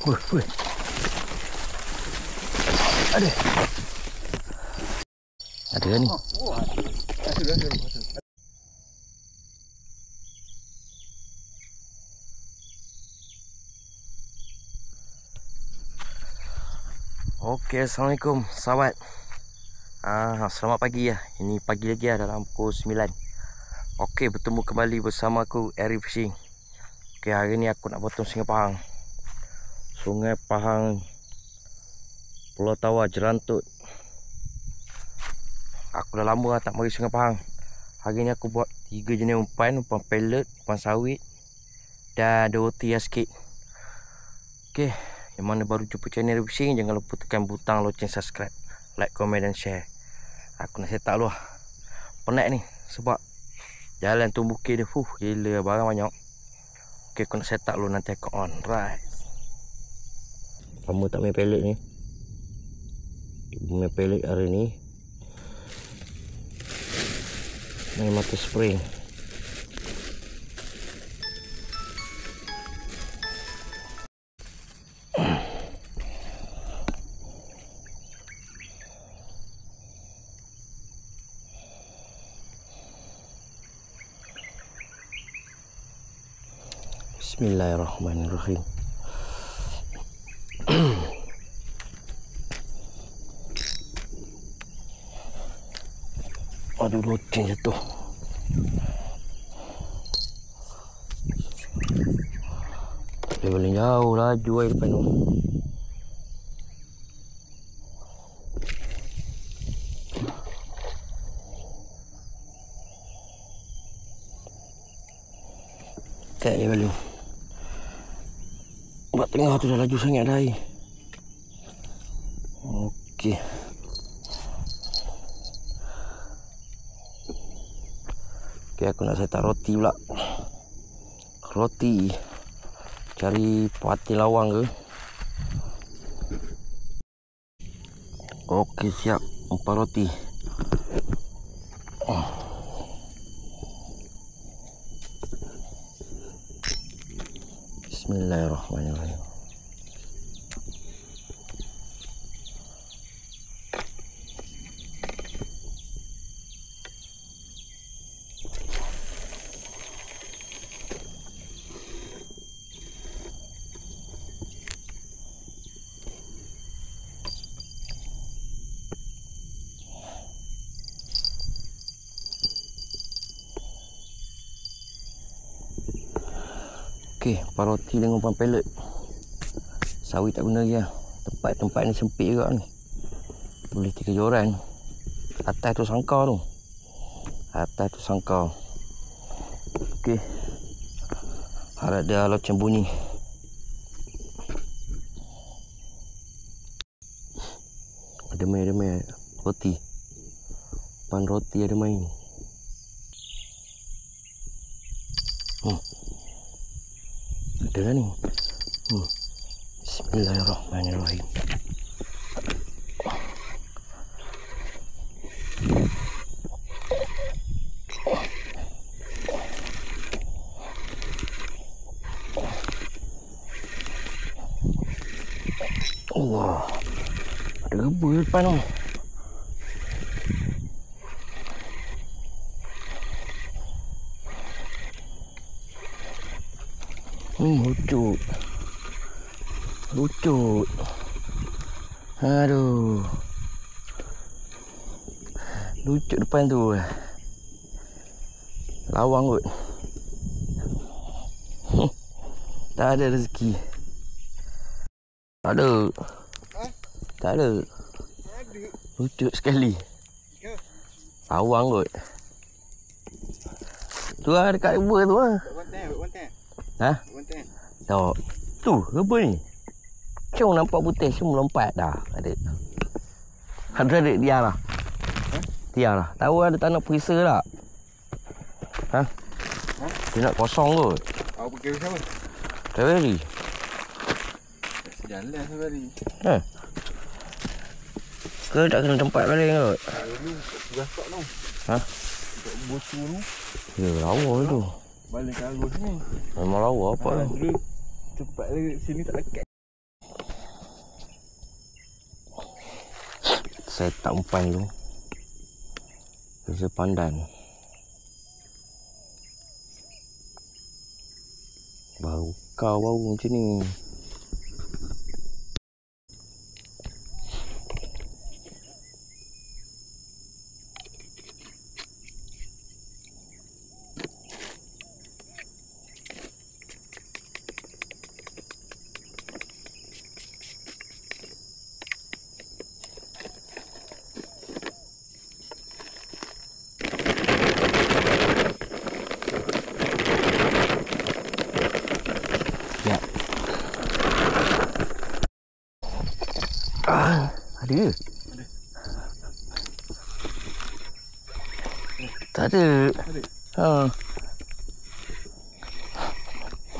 Wih. Ada ni. Okey, assalamualaikum sahabat. Selamat pagi ya. Ini pagi lagi ya, dalam pukul 9. Okey, bertemu kembali bersama aku Aerial Fishing. Okey, hari ni aku nak potong Sungai Pahang. Sungai Pahang, Pulau Tawar, Jerantut. Aku dah lama tak mari Sungai Pahang. Hari ni aku buat 3 jenis umpan pellet, umpan sawit dan ada roti sikit. Okey, yang mana baru jumpa channel Aerial Fishing, jangan lupa tekan butang loceng subscribe, like, komen dan share. Aku nak set up dulu lah. Penat ni sebab jalan tu bukit dia, gila barang banyak. Okey, aku nak set up dulu, nanti aku on. Right. Lama tak main pellet ni. Main pellet hari ni. Main mata spring. Bismillahirrahmanirrahim. Aduh, loceng jatuh. Dia paling jauh laju air depan tu. Tak dia balik. Buat tengah tu dah laju sangat dah air. Okey. Okey, aku nak set up roti pula. Roti. Cari pati lawang ke. Okey, siap. Umpan roti. Bismillahirrahmanirrahim. Okey, umpan roti dengan umpan pellet. Sawit tak guna lagi lah. Tempat ni sempit juga ni. Boleh 3 joran. Atas tu sangkar tu. Okey. Harap dia loceng bunyi. Ada main roti. Umpan roti ada main. Ada lah ni. Bismillahirrahmanirrahim. Allah, ada rebus depan tu. Lucut. Aduh. Lucut depan tu. Lawang kot. Tak ada rezeki. Tak ada. Lucut sekali. Lawang kot. Tu lah dekat river tu lah. Ha? Tak. Tu, apa ni? Cong nampak putih, semua lompat dah. Ada dia lah. Dia lah. Tahu ada tanah perisa tak? Ha? Dia nak kosong kot. Awak pergi siapa? Tawari. Jalan tawari. Ha? Ke tak kena tempat balik kot? Dulu gasak tu. Ha? Dekat bosu tu. Ya, lawa tu. Balik ke arus ni. Memang lawa apa tu? Dulu cepat lagi sini tak lekat. Saya tak umpan dulu. Beza pandan. Bau kau bau macam ni. Ada. Tak ada. Ha.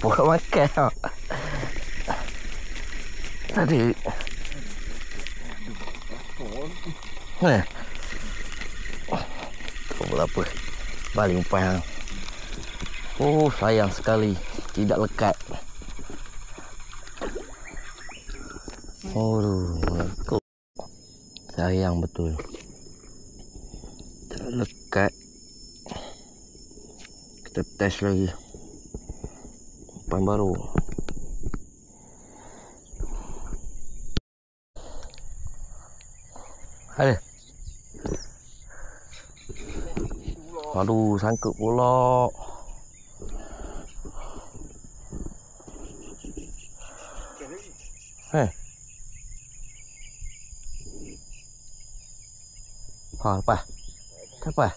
Buat makan tak? Tak ada. Buat apa? Balik umpan hang. Oh, sayang sekali. Tidak lekat. Oh, lekuk. Sayang betul. Tak lekat. Kita test lagi. Umpan baru. Ada. Aduh, sangkut pula. Ha, lepas. Apa?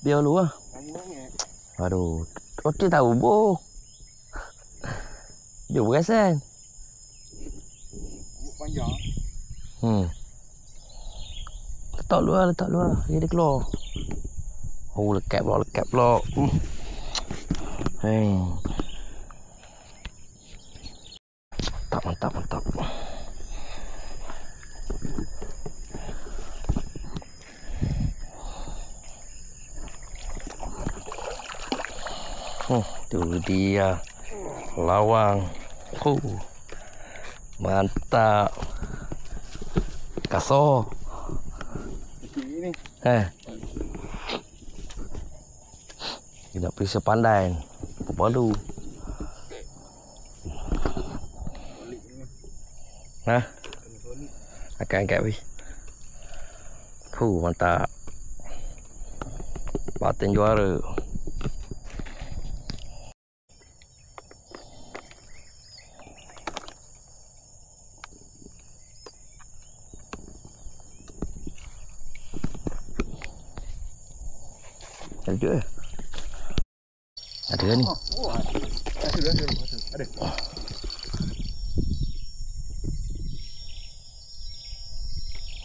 Biar dulu lah. Aduh, okey tahu boh. Dia perasan. Panjang. Letak luar. Dia keluar. Oh, lekat pula. Hei. Mantap. Tu dia. Lawang. Mantap. Kasar. Ini. Kita periksa pandan. Baru. Angkat weh. Mantap. Paten juara. Ada. Ada ni. Ada.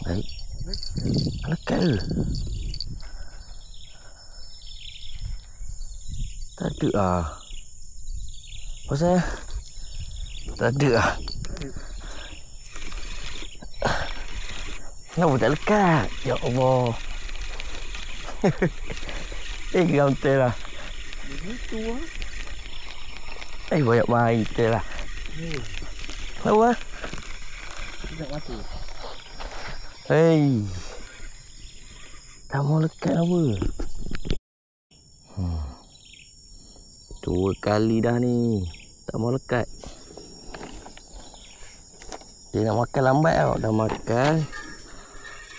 Baik. Lekat ke? Tak ada ah. Pasal tak ada ah. Kenapa tak lekat? Ya Allah. Geram betul lah. Begitu lah. Banyak main betul lah. Kenapa lah? Tidak mati. Tak mau lekat apa? 2 kali dah ni. Tak mau lekat. Dia nak makan lambat tau. Dah makan.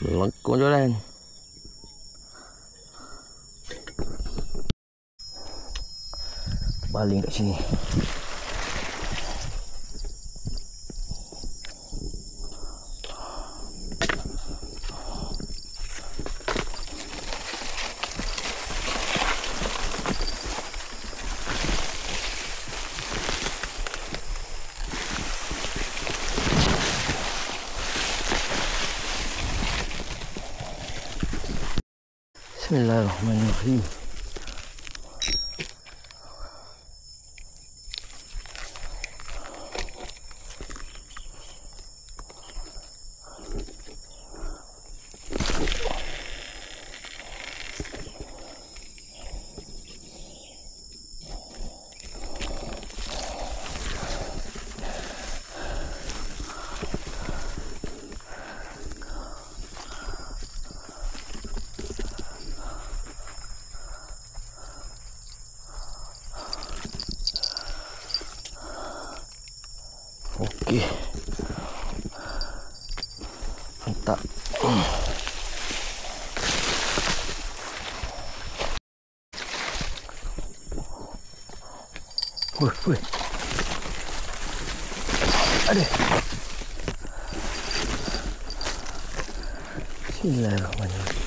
Melengkung jalan. Baling kat sini. Bismillahirrahmanirrahim. Okey. Mantap. Wih. Aduh. Bismillahirrahmanirrahim.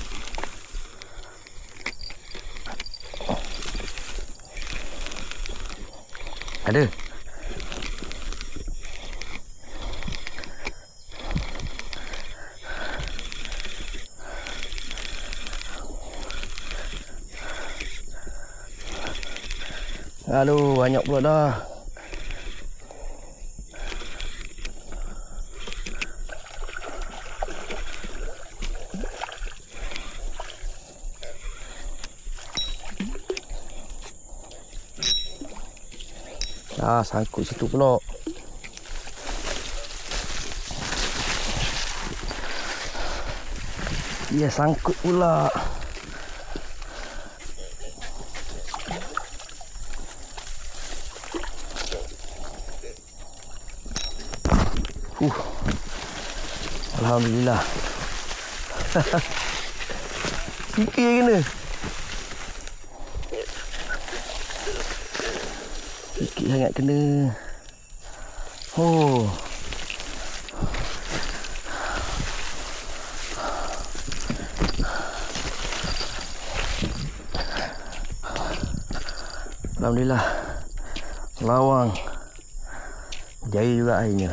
Ada. Aduh, banyak pula dah. Sangkut situ pula. Ya, sangkut pula. Alhamdulillah. Sikit kena. Sikit sangat kena. Oh. Alhamdulillah. Lawang. Jaya juga airnya.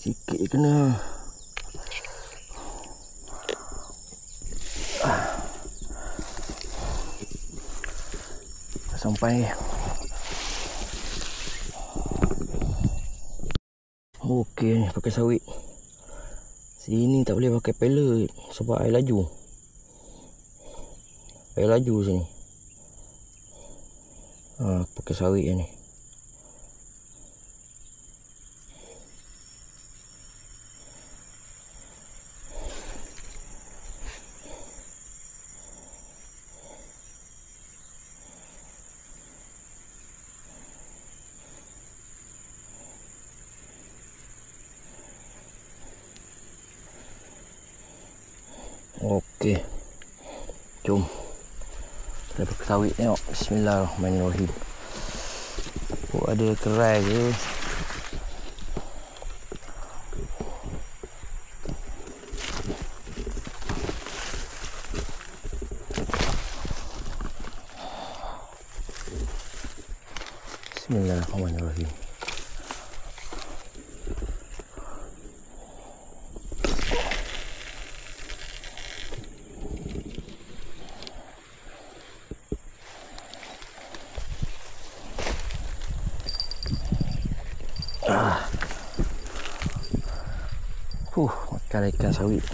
Sikit je kena. Sampai. Okey ni pakai sawit. Sini tak boleh pakai pellet sebab air laju. Air laju sini. Pakai sawit ni. Okey. Jom. Kita pakai sawit tengok. Bismillahirrahmanirrahim. Oh, ada kerai je. Bismillahirrahmanirrahim. Makan ikan sawit.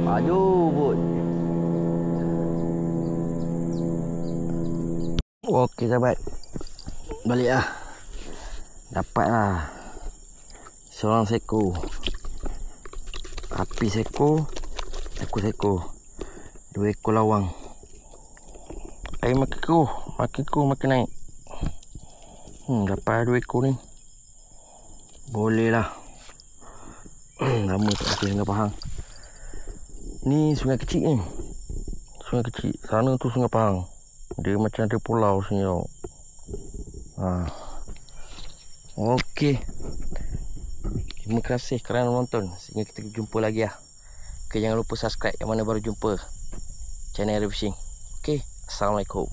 Maju bot. Okey sahabat. Balik lah. Dapat lah. Seorang seko. Api seko. Aku seko. 2 ekor lawang. Air makin kuh. Makin naik. Dapat 2 ekor ni. Boleh lah. Lama tak pergi Sungai Pahang. Ni sungai kecil ni. Sungai kecil. Sana tu Sungai Pahang. Dia macam ada pulau sini tau. Okey. Terima kasih kerana menonton. Sehingga kita jumpa lagi lah. Okay, jangan lupa subscribe yang mana baru jumpa channel Arif Fishing. Okey. Assalamualaikum.